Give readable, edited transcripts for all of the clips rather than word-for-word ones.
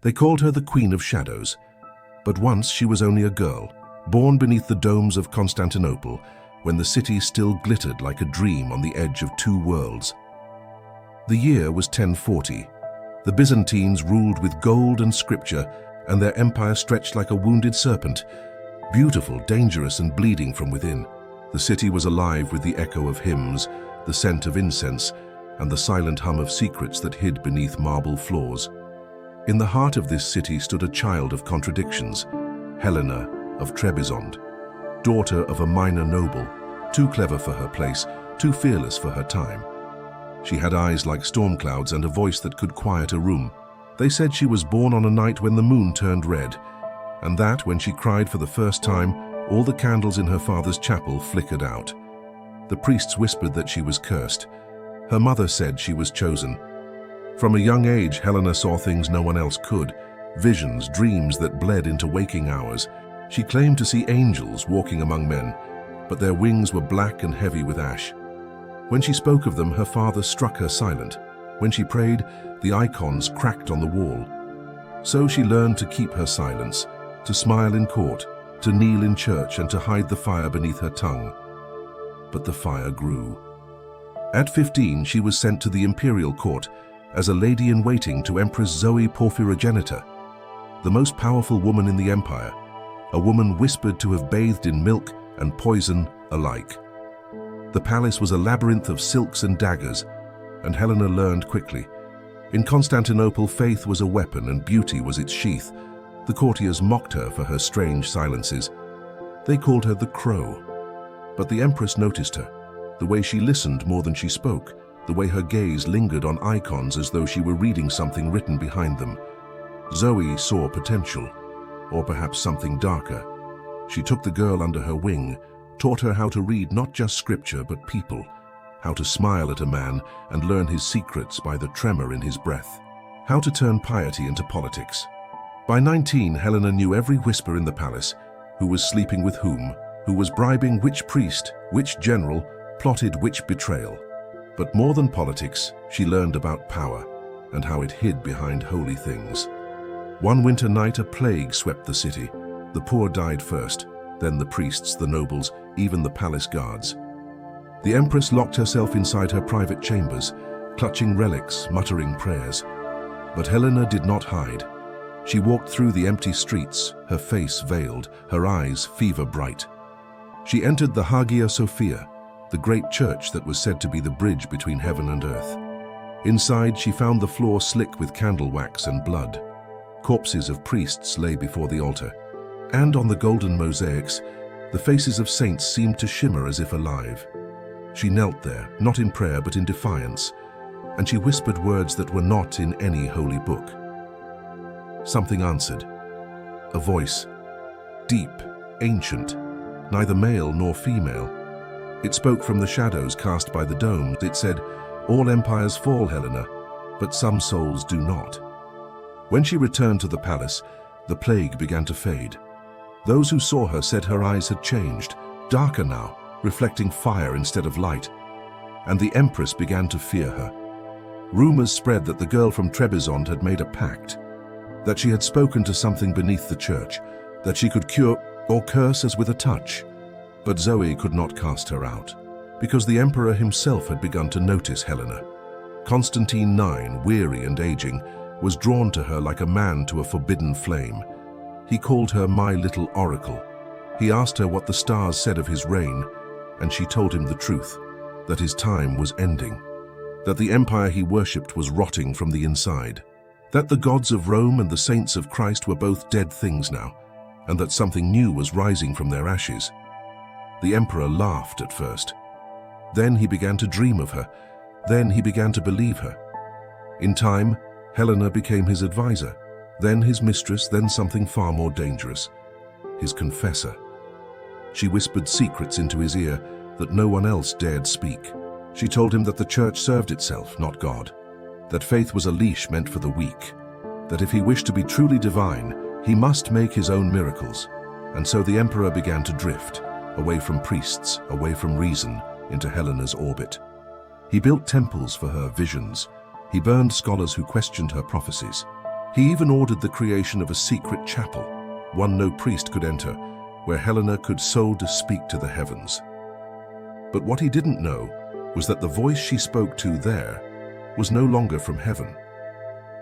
They called her the Queen of Shadows. But once she was only a girl, born beneath the domes of Constantinople, when the city still glittered like a dream on the edge of two worlds. The year was 1040. The Byzantines ruled with gold and scripture, and their empire stretched like a wounded serpent, beautiful, dangerous, and bleeding from within. The city was alive with the echo of hymns, the scent of incense, and the silent hum of secrets that hid beneath marble floors. In the heart of this city stood a child of contradictions, Helena of Trebizond, daughter of a minor noble, too clever for her place, too fearless for her time. She had eyes like storm clouds and a voice that could quiet a room. They said she was born on a night when the moon turned red, and that when she cried for the first time, all the candles in her father's chapel flickered out. The priests whispered that she was cursed. Her mother said she was chosen. From a young age, Helena saw things no one else could, visions, dreams that bled into waking hours. She claimed to see angels walking among men, but their wings were black and heavy with ash. When she spoke of them, her father struck her silent. When she prayed, the icons cracked on the wall. So she learned to keep her silence, to smile in court, to kneel in church, and to hide the fire beneath her tongue. But the fire grew. At 15, she was sent to the imperial court as a lady-in-waiting to Empress Zoe Porphyrogenita, the most powerful woman in the empire, a woman whispered to have bathed in milk and poison alike. The palace was a labyrinth of silks and daggers, and Helena learned quickly. In Constantinople, faith was a weapon and beauty was its sheath. The courtiers mocked her for her strange silences. They called her the Crow. But the Empress noticed her, the way she listened more than she spoke, the way her gaze lingered on icons as though she were reading something written behind them. Zoe saw potential, or perhaps something darker. She took the girl under her wing, taught her how to read not just scripture but people, how to smile at a man and learn his secrets by the tremor in his breath, how to turn piety into politics. By 19, Helena knew every whisper in the palace, who was sleeping with whom, who was bribing which priest, which general, plotted which betrayal. But more than politics, she learned about power and how it hid behind holy things. One winter night, a plague swept the city. The poor died first, then the priests, the nobles, even the palace guards. The Empress locked herself inside her private chambers, clutching relics, muttering prayers. But Helena did not hide. She walked through the empty streets, her face veiled, her eyes fever-bright. She entered the Hagia Sophia, the great church that was said to be the bridge between heaven and earth. Inside, she found the floor slick with candle wax and blood. Corpses of priests lay before the altar, and on the golden mosaics, the faces of saints seemed to shimmer as if alive. She knelt there, not in prayer but in defiance, and she whispered words that were not in any holy book. Something answered. A voice, deep, ancient, neither male nor female. It spoke from the shadows cast by the dome. It said, "All empires fall, Helena, but some souls do not." When she returned to the palace, the plague began to fade. Those who saw her said her eyes had changed, darker now, reflecting fire instead of light. And the Empress began to fear her. Rumors spread that the girl from Trebizond had made a pact, that she had spoken to something beneath the church, that she could cure or curse as with a touch. But Zoe could not cast her out, because the emperor himself had begun to notice Helena. Constantine IX, weary and aging, was drawn to her like a man to a forbidden flame. He called her my little oracle. He asked her what the stars said of his reign, and she told him the truth, that his time was ending, that the empire he worshipped was rotting from the inside, that the gods of Rome and the saints of Christ were both dead things now, and that something new was rising from their ashes. The emperor laughed at first. Then he began to dream of her. Then he began to believe her. In time, Helena became his advisor, then his mistress, then something far more dangerous, his confessor. She whispered secrets into his ear that no one else dared speak. She told him that the church served itself, not God, that faith was a leash meant for the weak, that if he wished to be truly divine, he must make his own miracles. And so the emperor began to drift, away from priests, away from reason, into Helena's orbit. He built temples for her visions. He burned scholars who questioned her prophecies. He even ordered the creation of a secret chapel, one no priest could enter, where Helena could so to speak to the heavens. But what he didn't know was that the voice she spoke to there was no longer from heaven.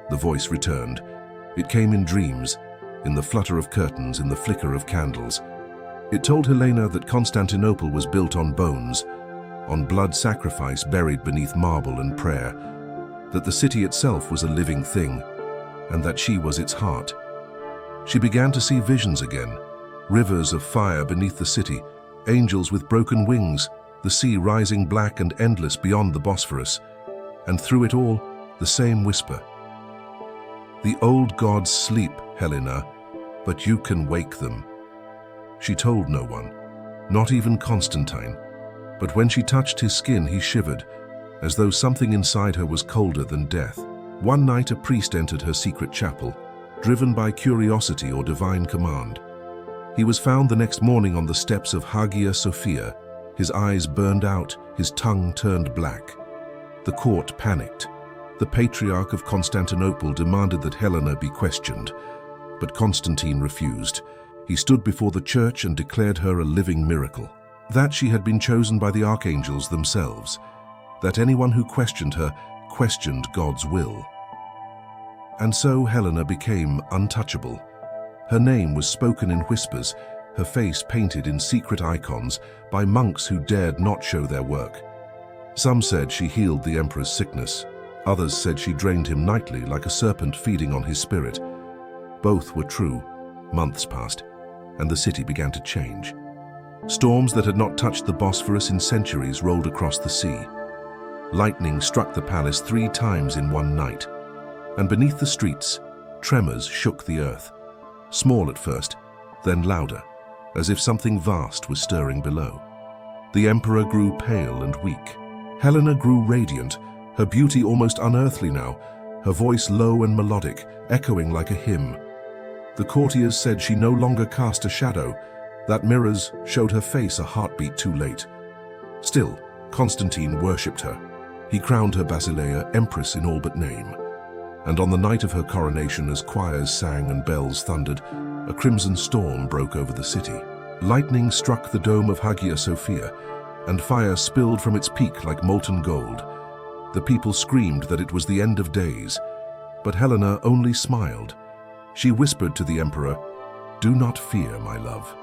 The voice returned. It came in dreams, in the flutter of curtains, in the flicker of candles. It told Helena that Constantinople was built on bones, on blood sacrifice buried beneath marble and prayer, that the city itself was a living thing, and that she was its heart. She began to see visions again, rivers of fire beneath the city, angels with broken wings, the sea rising black and endless beyond the Bosphorus, and through it all, the same whisper. The old gods sleep, Helena, but you can wake them. She told no one, not even Constantine, but when she touched his skin, he shivered, as though something inside her was colder than death. One night, a priest entered her secret chapel, driven by curiosity or divine command. He was found the next morning on the steps of Hagia Sophia, his eyes burned out, his tongue turned black. The court panicked. The Patriarch of Constantinople demanded that Helena be questioned, but Constantine refused. He stood before the church and declared her a living miracle, that she had been chosen by the archangels themselves, that anyone who questioned her questioned God's will. And so Helena became untouchable. Her name was spoken in whispers, her face painted in secret icons by monks who dared not show their work. Some said she healed the emperor's sickness. Others said she drained him nightly like a serpent feeding on his spirit. Both were true. Months passed, and the city began to change. Storms that had not touched the Bosphorus in centuries rolled across the sea. Lightning struck the palace 3 times in one night, and beneath the streets, tremors shook the earth. Small at first, then louder, as if something vast was stirring below. The emperor grew pale and weak. Helena grew radiant, her beauty almost unearthly now, her voice low and melodic, echoing like a hymn. The courtiers said she no longer cast a shadow, that mirrors showed her face a heartbeat too late. Still, Constantine worshipped her. He crowned her Basileia empress in all but name. And on the night of her coronation, as choirs sang and bells thundered, a crimson storm broke over the city. Lightning struck the dome of Hagia Sophia, and fire spilled from its peak like molten gold. The people screamed that it was the end of days, but Helena only smiled. She whispered to the emperor, "Do not fear, my love.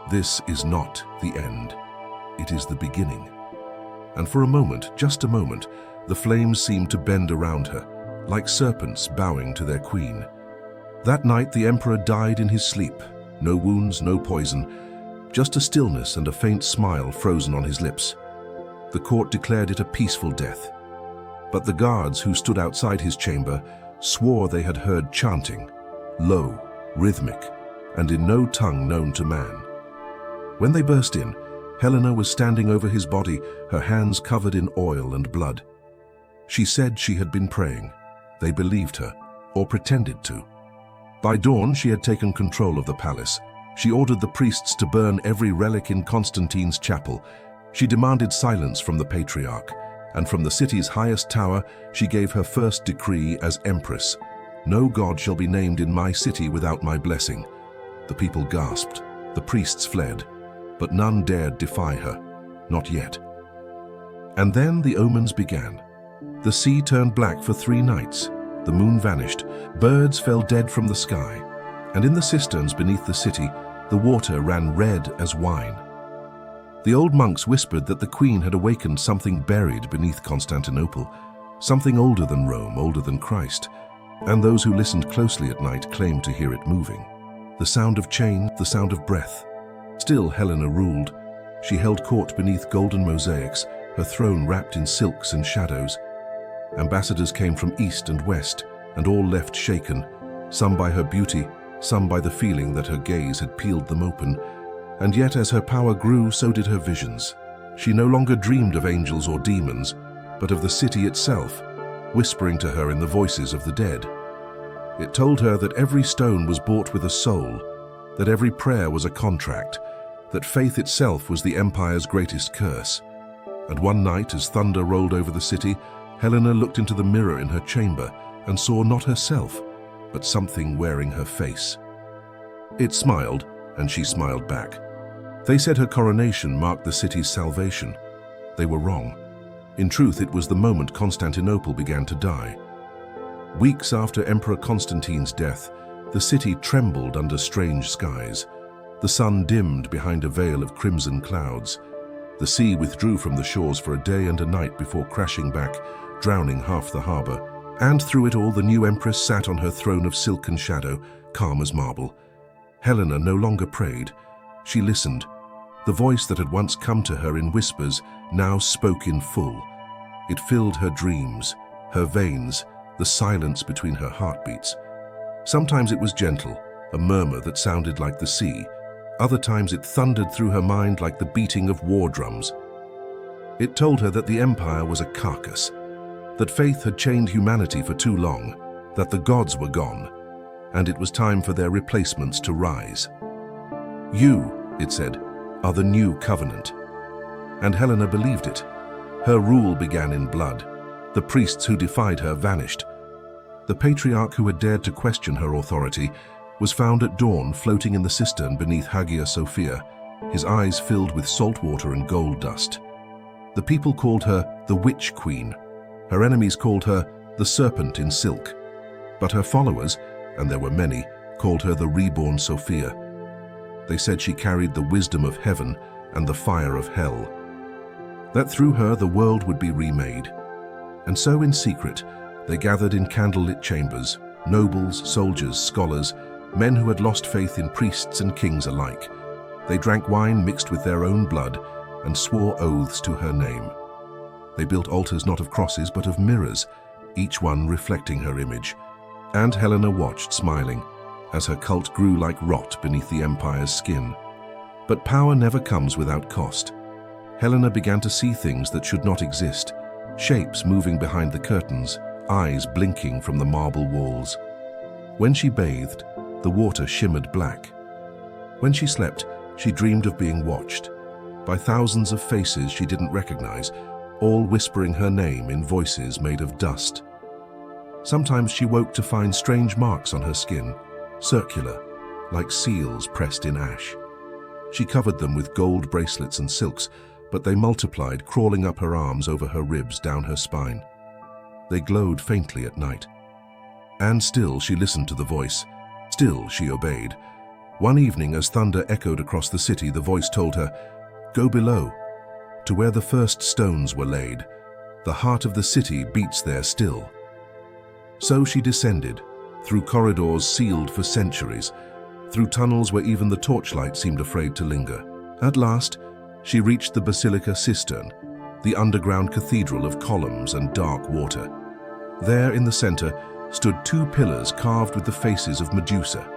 This is not the end. It is the beginning." And for a moment, just a moment, the flames seemed to bend around her, like serpents bowing to their queen. That night the emperor died in his sleep. No wounds, no poison, just a stillness and a faint smile frozen on his lips. The court declared it a peaceful death. But the guards who stood outside his chamber swore they had heard chanting, low, rhythmic, and in no tongue known to man. When they burst in, Helena was standing over his body, her hands covered in oil and blood. She said she had been praying. They believed her, or pretended to. By dawn, she had taken control of the palace. She ordered the priests to burn every relic in Constantine's chapel. She demanded silence from the Patriarch, and from the city's highest tower, she gave her first decree as empress. "No god shall be named in my city without my blessing." The people gasped. The priests fled, but none dared defy her. Not yet. And then the omens began. The sea turned black for 3 nights. The moon vanished. Birds fell dead from the sky. And in the cisterns beneath the city, the water ran red as wine. The old monks whispered that the queen had awakened something buried beneath Constantinople, something older than Rome, older than Christ. And those who listened closely at night claimed to hear it moving. The sound of chains, the sound of breath. Still Helena ruled. She held court beneath golden mosaics, her throne wrapped in silks and shadows. Ambassadors came from east and west, and all left shaken, some by her beauty, some by the feeling that her gaze had peeled them open. And yet as her power grew, so did her visions. She no longer dreamed of angels or demons, but of the city itself, whispering to her in the voices of the dead. It told her that every stone was bought with a soul, that every prayer was a contract, that faith itself was the empire's greatest curse. And one night, as thunder rolled over the city, Helena looked into the mirror in her chamber and saw not herself, but something wearing her face. It smiled, and she smiled back. They said her coronation marked the city's salvation. They were wrong. In truth, it was the moment Constantinople began to die. Weeks after Emperor Constantine's death, the city trembled under strange skies. The sun dimmed behind a veil of crimson clouds. The sea withdrew from the shores for a day and a night before crashing back, drowning half the harbor. And through it all, the new empress sat on her throne of silk and shadow, calm as marble. Helena no longer prayed. She listened. The voice that had once come to her in whispers now spoke in full. It filled her dreams, her veins, the silence between her heartbeats. Sometimes it was gentle, a murmur that sounded like the sea. Other times it thundered through her mind like the beating of war drums. It told her that the empire was a carcass, that faith had chained humanity for too long, that the gods were gone, and it was time for their replacements to rise. You, it said, are the new covenant. And Helena believed it. Her rule began in blood. The priests who defied her vanished. The patriarch who had dared to question her authority was found at dawn floating in the cistern beneath Hagia Sophia, his eyes filled with salt water and gold dust. The people called her the Witch Queen. Her enemies called her the Serpent in Silk. But her followers, and there were many, called her the Reborn Sophia. They said she carried the wisdom of heaven and the fire of hell, that through her the world would be remade. And so in secret, they gathered in candlelit chambers, nobles, soldiers, scholars, men who had lost faith in priests and kings alike. They drank wine mixed with their own blood and swore oaths to her name. They built altars not of crosses but of mirrors, each one reflecting her image. And Helena watched, smiling, as her cult grew like rot beneath the empire's skin. But power never comes without cost. Helena began to see things that should not exist, shapes moving behind the curtains, eyes blinking from the marble walls. When she bathed, the water shimmered black. When she slept, she dreamed of being watched by thousands of faces she didn't recognize, all whispering her name in voices made of dust. Sometimes she woke to find strange marks on her skin, circular, like seals pressed in ash. She covered them with gold bracelets and silks, but they multiplied, crawling up her arms, over her ribs, down her spine. They glowed faintly at night. And still she listened to the voice. Still she obeyed. One evening, as thunder echoed across the city, the voice told her, "Go below, to where the first stones were laid. The heart of the city beats there still." So she descended, through corridors sealed for centuries, through tunnels where even the torchlight seemed afraid to linger. At last, she reached the Basilica Cistern, the underground cathedral of columns and dark water. There in the center stood two pillars carved with the faces of Medusa.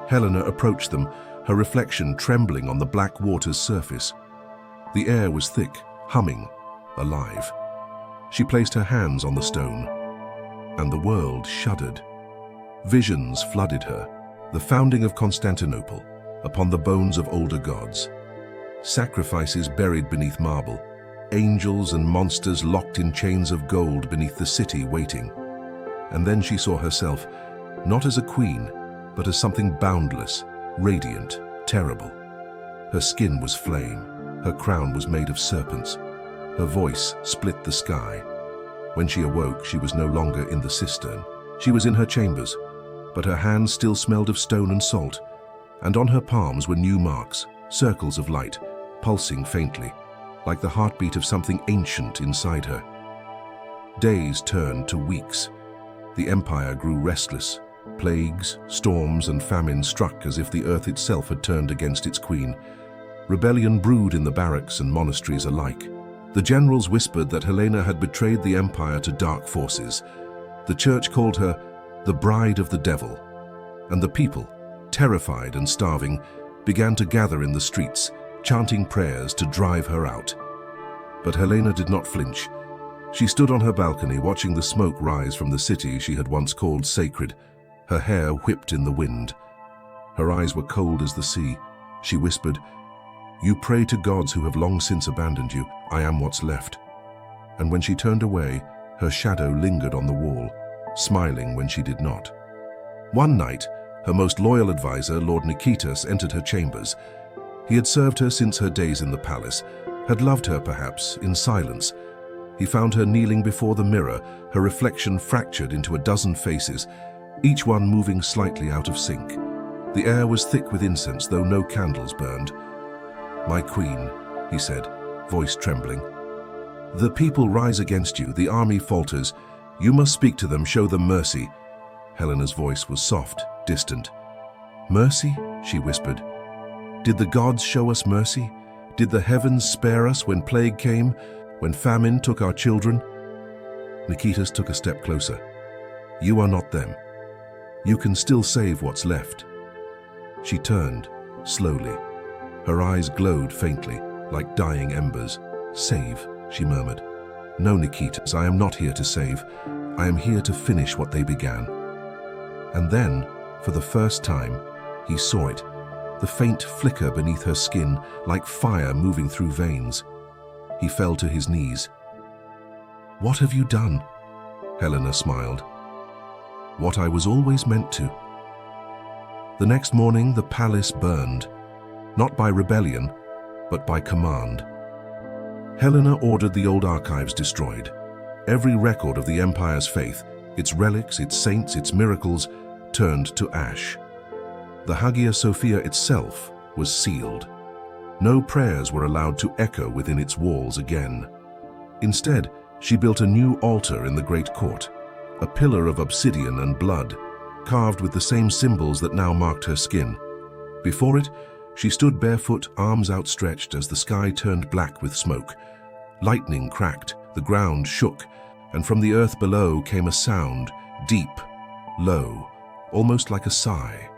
Helena approached them, her reflection trembling on the black water's surface. The air was thick, humming, alive. She placed her hands on the stone, and the world shuddered. Visions flooded her, the founding of Constantinople, upon the bones of older gods. Sacrifices buried beneath marble, angels and monsters locked in chains of gold beneath the city waiting. And then she saw herself, not as a queen, but as something boundless, radiant, terrible. Her skin was flame, her crown was made of serpents, her voice split the sky. When she awoke, she was no longer in the cistern. She was in her chambers, but her hands still smelled of stone and salt, and on her palms were new marks, circles of light, pulsing faintly, like the heartbeat of something ancient inside her. Days turned to weeks. The empire grew restless. Plagues, storms, and famine struck as if the earth itself had turned against its queen. Rebellion brewed in the barracks and monasteries alike. The generals whispered that Helena had betrayed the empire to dark forces. The church called her the bride of the devil, and the people, terrified and starving, began to gather in the streets, chanting prayers to drive her out. But Helena did not flinch. She stood on her balcony watching the smoke rise from the city she had once called sacred, her hair whipped in the wind. Her eyes were cold as the sea. She whispered, "You pray to gods who have long since abandoned you. I am what's left." And when she turned away, her shadow lingered on the wall, smiling when she did not. One night, her most loyal advisor, Lord Nikitas, entered her chambers. He had served her since her days in the palace, had loved her perhaps, in silence. He found her kneeling before the mirror, her reflection fractured into a dozen faces, each one moving slightly out of sync. The air was thick with incense, though no candles burned. "My queen," he said, voice trembling. "The people rise against you, the army falters. You must speak to them, show them mercy." Helena's voice was soft, distant. "Mercy?" she whispered. "Did the gods show us mercy? Did the heavens spare us when plague came, when famine took our children?" Nikitas took a step closer. "You are not them. You can still save what's left." She turned, slowly. Her eyes glowed faintly, like dying embers. "Save," she murmured. "No, Nikitas, I am not here to save. I am here to finish what they began." And then, for the first time, he saw it, the faint flicker beneath her skin, like fire moving through veins. He fell to his knees. "What have you done?" Helena smiled. "What I was always meant to." The next morning, the palace burned, not by rebellion, but by command. Helena ordered the old archives destroyed. Every record of the empire's faith, its relics, its saints, its miracles, turned to ash. The Hagia Sophia itself was sealed. No prayers were allowed to echo within its walls again. Instead, she built a new altar in the great court, a pillar of obsidian and blood, carved with the same symbols that now marked her skin. Before it, she stood barefoot, arms outstretched as the sky turned black with smoke. Lightning cracked, the ground shook, and from the earth below came a sound, deep, low, almost like a sigh.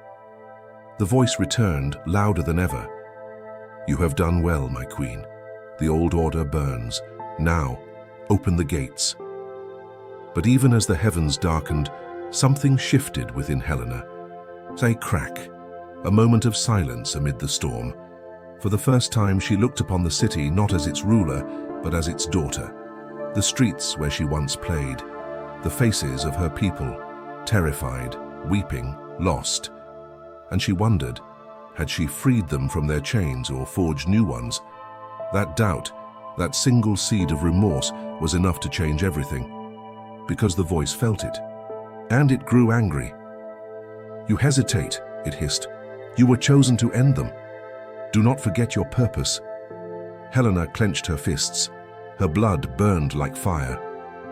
The voice returned, louder than ever. "You have done well, my queen. The old order burns. Now, open the gates." But even as the heavens darkened, something shifted within Helena. A crack, a moment of silence amid the storm. For the first time, she looked upon the city not as its ruler, but as its daughter. The streets where she once played, the faces of her people, terrified, weeping, lost. And she wondered, had she freed them from their chains or forged new ones? That doubt, that single seed of remorse, was enough to change everything. Because the voice felt it. And it grew angry. "You hesitate," it hissed. "You were chosen to end them. Do not forget your purpose." Helena clenched her fists. Her blood burned like fire.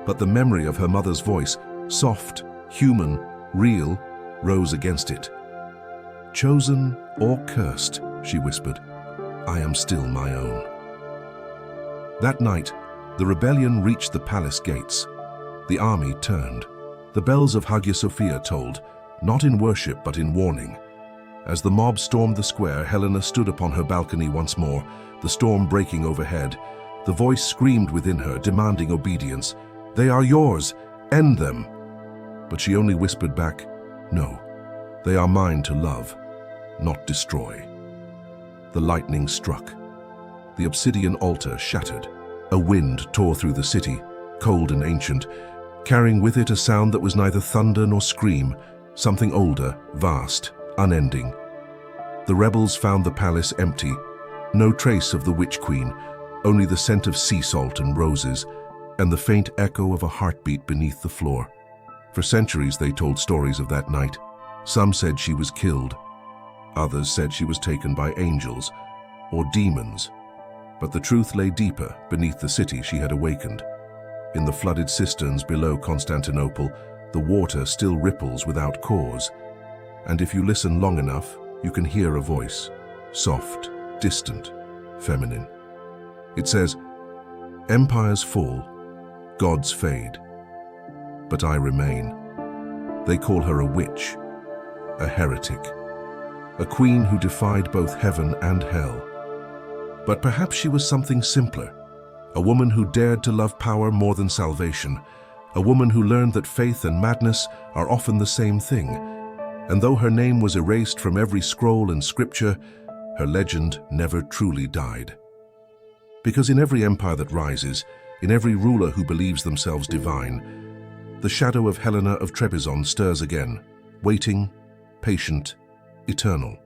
But the memory of her mother's voice, soft, human, real, rose against it. "Chosen or cursed," she whispered, "I am still my own." That night, the rebellion reached the palace gates. The army turned. The bells of Hagia Sophia tolled, not in worship but in warning. As the mob stormed the square, Helena stood upon her balcony once more, the storm breaking overhead. The voice screamed within her, demanding obedience. "They are yours! End them!" But she only whispered back, "No, they are mine to love, not destroy." The lightning struck. The obsidian altar shattered. A wind tore through the city, cold and ancient, carrying with it a sound that was neither thunder nor scream, something older, vast, unending. The rebels found the palace empty. No trace of the Witch Queen, only the scent of sea salt and roses, and the faint echo of a heartbeat beneath the floor. For centuries they told stories of that night. Some said she was killed. Others said she was taken by angels or demons. But the truth lay deeper beneath the city she had awakened. In the flooded cisterns below Constantinople, the water still ripples without cause. And if you listen long enough, you can hear a voice, soft, distant, feminine. It says, "Empires fall, gods fade, but I remain." They call her a witch, a heretic, a queen who defied both heaven and hell. But perhaps she was something simpler, a woman who dared to love power more than salvation, a woman who learned that faith and madness are often the same thing. And though her name was erased from every scroll and scripture, her legend never truly died. Because in every empire that rises, in every ruler who believes themselves divine, the shadow of Helena of Trebizond stirs again, waiting, patient, eternal.